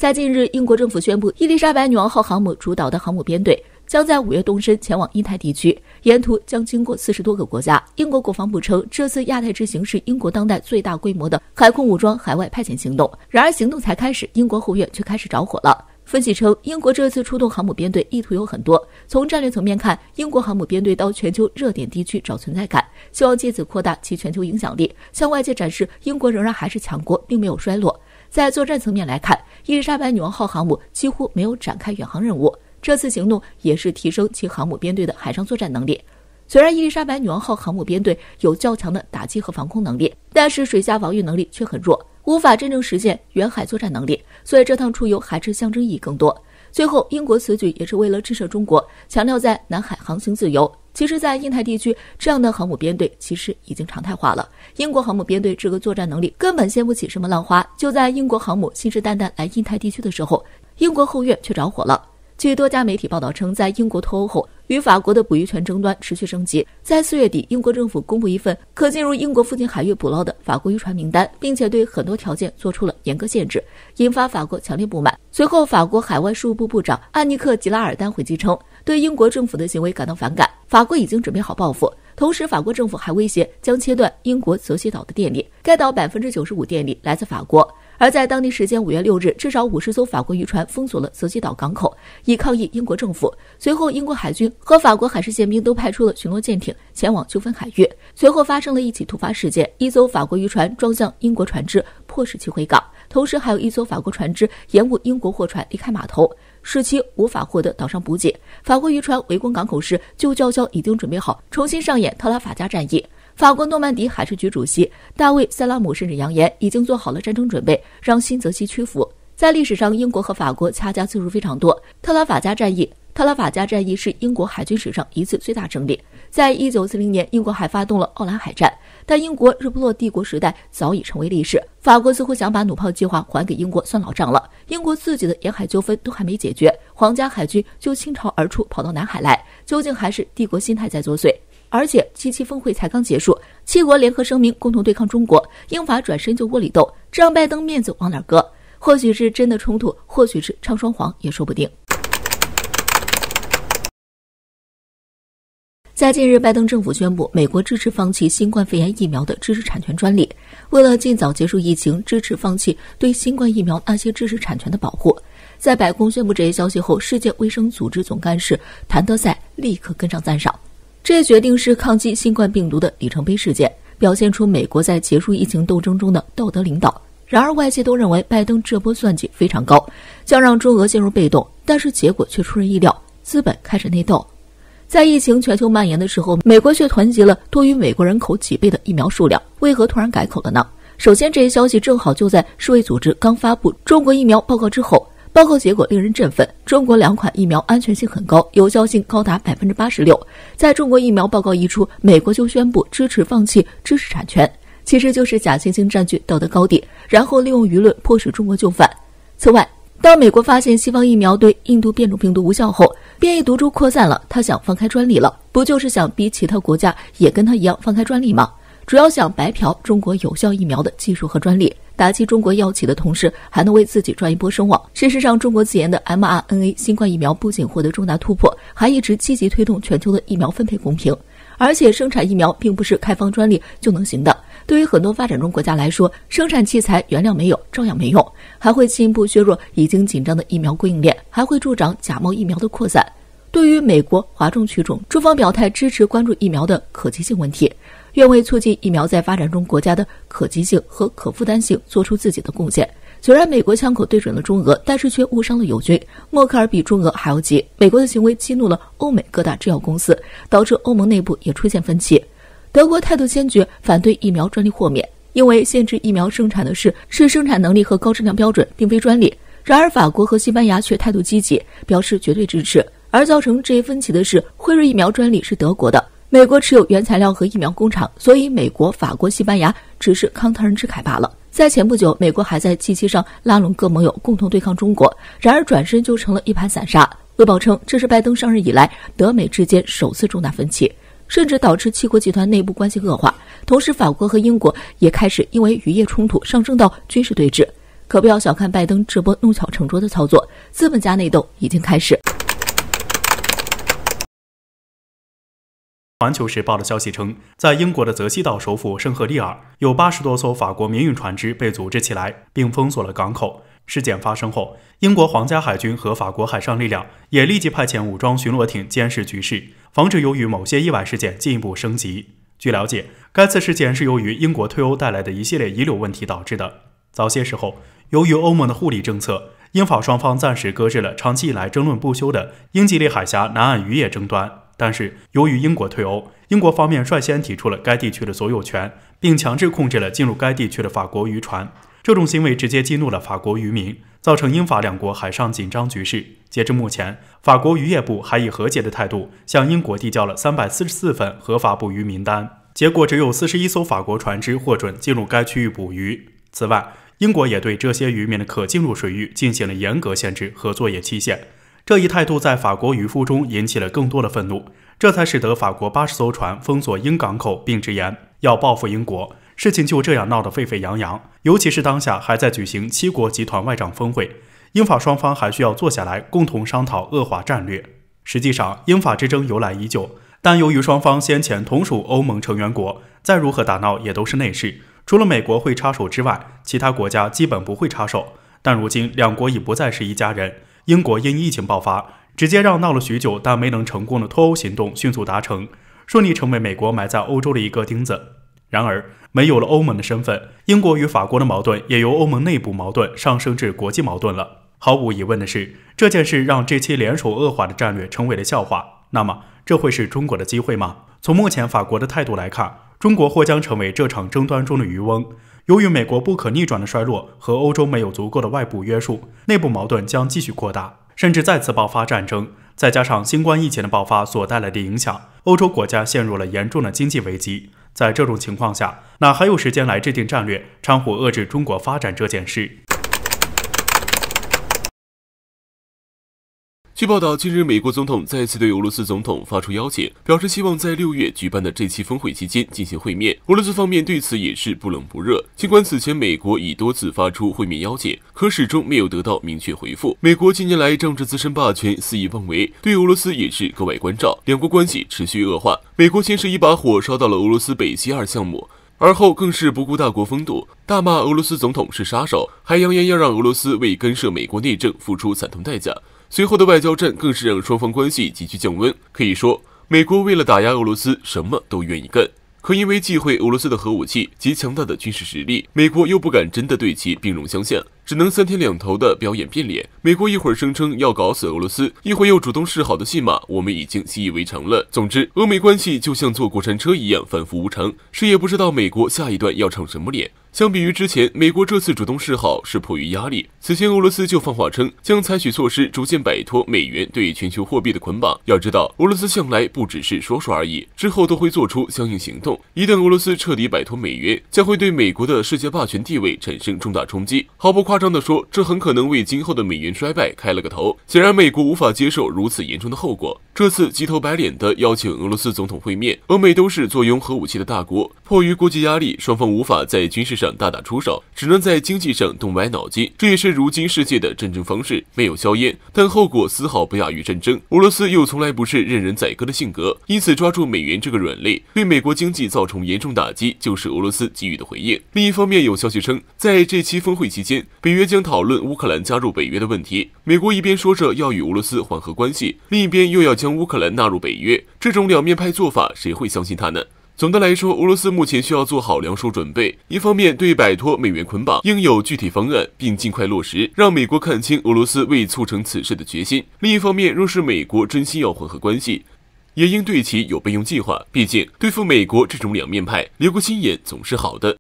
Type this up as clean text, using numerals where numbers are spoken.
在近日，英国政府宣布，伊丽莎白女王号航母主导的航母编队将在5月动身前往印太地区，沿途将经过40多个国家。英国国防部称，这次亚太之行是英国当代最大规模的海空武装海外派遣行动。然而行动才开始，英国后院却开始着火了。分析称，英国这次出动航母编队意图有很多。从战略层面看，英国航母编队到全球热点地区找存在感，希望借此扩大其全球影响力，向外界展示英国仍然还是强国，并没有衰落。在作战层面来看，伊丽莎白女王号航母几乎没有展开远航任务，这次行动也是提升其航母编队的海上作战能力。虽然伊丽莎白女王号航母编队有较强的打击和防空能力，但是水下防御能力却很弱，无法真正实现远海作战能力，所以这趟出游还是象征意义更多。最后，英国此举也是为了震慑中国，强调在南海航行自由。其实在印太地区，这样的航母编队其实已经常态化了。英国航母编队这个作战能力根本掀不起什么浪花，就在英国航母信誓旦旦来印太地区的时候，英国后院却着火了。据多家媒体报道称，在英国脱欧后，与法国的捕鱼权争端持续升级。在4月底，英国政府公布一份可进入英国附近海域捕捞的法国渔船名单，并且对很多条件做出了严格限制，引发法国强烈不满。随后，法国海外事务部部长安妮克·吉拉尔丹回击称，对英国政府的行为感到反感，法国已经准备好报复。同时，法国政府还威胁将切断英国泽西岛的电力，该岛95%电力来自法国。而在当地时间5月6日，至少50艘法国渔船封锁了泽西岛港口，以抗议英国政府。随后，英国海军和法国海事宪兵都派出了巡逻舰艇前往纠纷海域。随后发生了一起突发事件，一艘法国渔船撞向英国船只，迫使其回港。同时，还有一艘法国船只延误英国货船离开码头，使其无法获得岛上补给。法国渔船围攻港口时，就叫嚣已经准备好重新上演特拉法加战役。法国诺曼底海事局主席大卫·塞拉姆甚至扬言已经做好了战争准备，让新泽西屈服。在历史上，英国和法国掐架次数非常多。特拉法加战役是英国海军史上一次最大胜利。在1940年，英国还发动了奥兰海战，但英国日不落帝国时代早已成为历史。法国似乎想把弩炮计划还给英国算老账了。英国自己的沿海纠纷都还没解决，皇家海军就倾巢而出跑到南海来，究竟还是帝国心态在作祟？而且7·7峰会才刚结束，7国联合声明共同对抗中国，英法转身就窝里斗，这让拜登面子往哪搁？或许是真的冲突，或许是唱双簧也说不定。在近日，拜登政府宣布，美国支持放弃新冠肺炎疫苗的知识产权专利，为了尽早结束疫情，支持放弃对新冠疫苗那些知识产权的保护。在白宫宣布这一消息后，世界卫生组织总干事谭德赛立刻跟上赞赏。这一决定是抗击新冠病毒的里程碑事件，表现出美国在结束疫情斗争中的道德领导。然而外界都认为拜登这波算计非常高，将让中俄陷入被动，但是结果却出人意料，资本开始内斗。在疫情全球蔓延的时候，美国却团结了多于美国人口几倍的疫苗数量，为何突然改口了呢？首先，这一消息正好就在世卫组织刚发布中国疫苗报告之后，报告结果令人振奋，中国2款疫苗安全性很高，有效性高达86%。在中国疫苗报告一出，美国就宣布支持放弃知识产权，其实就是假惺惺占据道德高地，然后利用舆论迫使中国就范。此外，当美国发现西方疫苗对印度变种病毒无效后，变异毒株扩散了，他想放开专利了，不就是想逼其他国家也跟他一样放开专利吗？主要想白嫖中国有效疫苗的技术和专利，打击中国药企的同时，还能为自己赚一波声望。事实上，中国自研的 mRNA 新冠疫苗不仅获得重大突破，还一直积极推动全球的疫苗分配公平。而且生产疫苗并不是开放专利就能行的，对于很多发展中国家来说，生产器材原料没有照样没用，还会进一步削弱已经紧张的疫苗供应链，还会助长假冒疫苗的扩散。对于美国哗众取宠，中方表态支持关注疫苗的可及性问题，愿为促进疫苗在发展中国家的可及性和可负担性做出自己的贡献。虽然美国枪口对准了中俄，但是却误伤了友军。默克尔比中俄还要急，美国的行为激怒了欧美各大制药公司，导致欧盟内部也出现分歧。德国态度坚决反对疫苗专利豁免，因为限制疫苗生产的是生产能力和高质量标准，并非专利。然而法国和西班牙却态度积极，表示绝对支持。而造成这一分歧的是，辉瑞疫苗专利是德国的，美国持有原材料和疫苗工厂，所以美国、法国、西班牙只是康他人之慨罢了。在前不久，美国还在 G7 上拉拢各盟友共同对抗中国，然而转身就成了一盘散沙。卫报称，这是拜登上任以来德美之间首次重大分歧，甚至导致7国集团内部关系恶化。同时，法国和英国也开始因为渔业冲突上升到军事对峙。可不要小看拜登这波弄巧成拙的操作，资本家内斗已经开始。环球时报的消息称，在英国的泽西岛首府圣赫利尔，有80多艘法国民运船只被组织起来，并封锁了港口。事件发生后，英国皇家海军和法国海上力量也立即派遣武装巡逻艇监视局势，防止由于某些意外事件进一步升级。据了解，该次事件是由于英国退欧带来的一系列遗留问题导致的。早些时候，由于欧盟的互利政策，英法双方暂时搁置了长期以来争论不休的英吉利海峡南岸渔业争端。但是，由于英国退欧，英国方面率先提出了该地区的所有权，并强制控制了进入该地区的法国渔船。这种行为直接激怒了法国渔民，造成英法两国海上紧张局势。截至目前，法国渔业部还以和解的态度向英国递交了344份合法捕鱼名单，结果只有41艘法国船只获准进入该区域捕鱼。此外，英国也对这些渔民的可进入水域进行了严格限制和作业期限。这一态度在法国渔夫中引起了更多的愤怒，这才使得法国80艘船封锁英港口，并直言要报复英国。事情就这样闹得沸沸扬扬，尤其是当下还在举行7国集团外长峰会，英法双方还需要坐下来共同商讨恶化战略。实际上，英法之争由来已久，但由于双方先前同属欧盟成员国，再如何打闹也都是内事，除了美国会插手之外，其他国家基本不会插手。但如今两国已不再是一家人，英国因疫情爆发，直接让闹了许久但没能成功的脱欧行动迅速达成，顺利成为美国埋在欧洲的一个钉子。然而，没有了欧盟的身份，英国与法国的矛盾也由欧盟内部矛盾上升至国际矛盾了。毫无疑问的是，这件事让这期联手恶化的战略成为了笑话。那么，这会是中国的机会吗？从目前法国的态度来看，中国或将成为这场争端中的渔翁。由于美国不可逆转的衰落和欧洲没有足够的外部约束，内部矛盾将继续扩大，甚至再次爆发战争。再加上新冠疫情的爆发所带来的影响，欧洲国家陷入了严重的经济危机。在这种情况下，哪还有时间来制定战略，掺和遏制中国发展这件事？据报道，近日美国总统再次对俄罗斯总统发出邀请，表示希望在6月举办的这期峰会期间进行会面。俄罗斯方面对此也是不冷不热，尽管此前美国已多次发出会面邀请，可始终没有得到明确回复。美国近年来政治自身霸权肆意妄为，对俄罗斯也是格外关照，两国关系持续恶化。美国先是一把火烧到了俄罗斯北溪2项目，而后更是不顾大国风度，大骂俄罗斯总统是杀手，还扬言要让俄罗斯为干涉美国内政付出惨痛代价。随后的外交战更是让双方关系急剧降温，可以说，美国为了打压俄罗斯，什么都愿意干。可因为忌讳俄罗斯的核武器及强大的军事实力，美国又不敢真的对其兵戎相向，只能3天2头的表演变脸。美国一会儿声称要搞死俄罗斯，一会儿又主动示好的戏码，我们已经习以为常了。总之，俄美关系就像坐过山车一样反复无常，谁也不知道美国下一段要唱什么脸。相比于之前，美国这次主动示好是迫于压力。此前俄罗斯就放话称将采取措施逐渐摆脱美元对全球货币的捆绑。要知道，俄罗斯向来不只是说说而已，之后都会做出相应行动。一旦俄罗斯彻底摆脱美元，将会对美国的世界霸权地位产生重大冲击。毫不夸张地说，这很可能为今后的美元衰败开了个头。显然，美国无法接受如此严重的后果。这次急头白脸的邀请俄罗斯总统会面，俄美都是坐拥核武器的大国，迫于国际压力，双方无法在军事上大打出手，只能在经济上动歪脑筋。这也是如今世界的战争方式，没有硝烟，但后果丝毫不亚于战争。俄罗斯又从来不是任人宰割的性格，因此抓住美元这个软肋，对美国经济造成严重打击，就是俄罗斯给予的回应。另一方面，有消息称，在这期峰会期间，北约将讨论乌克兰加入北约的问题。美国一边说着要与俄罗斯缓和关系，另一边又要将乌克兰纳入北约，这种两面派做法，谁会相信他呢？总的来说，俄罗斯目前需要做好两手准备，一方面对摆脱美元捆绑应有具体方案，并尽快落实，让美国看清俄罗斯为促成此事的决心；另一方面，若是美国真心要缓和关系，也应对其有备用计划，毕竟对付美国这种两面派，留个心眼总是好的。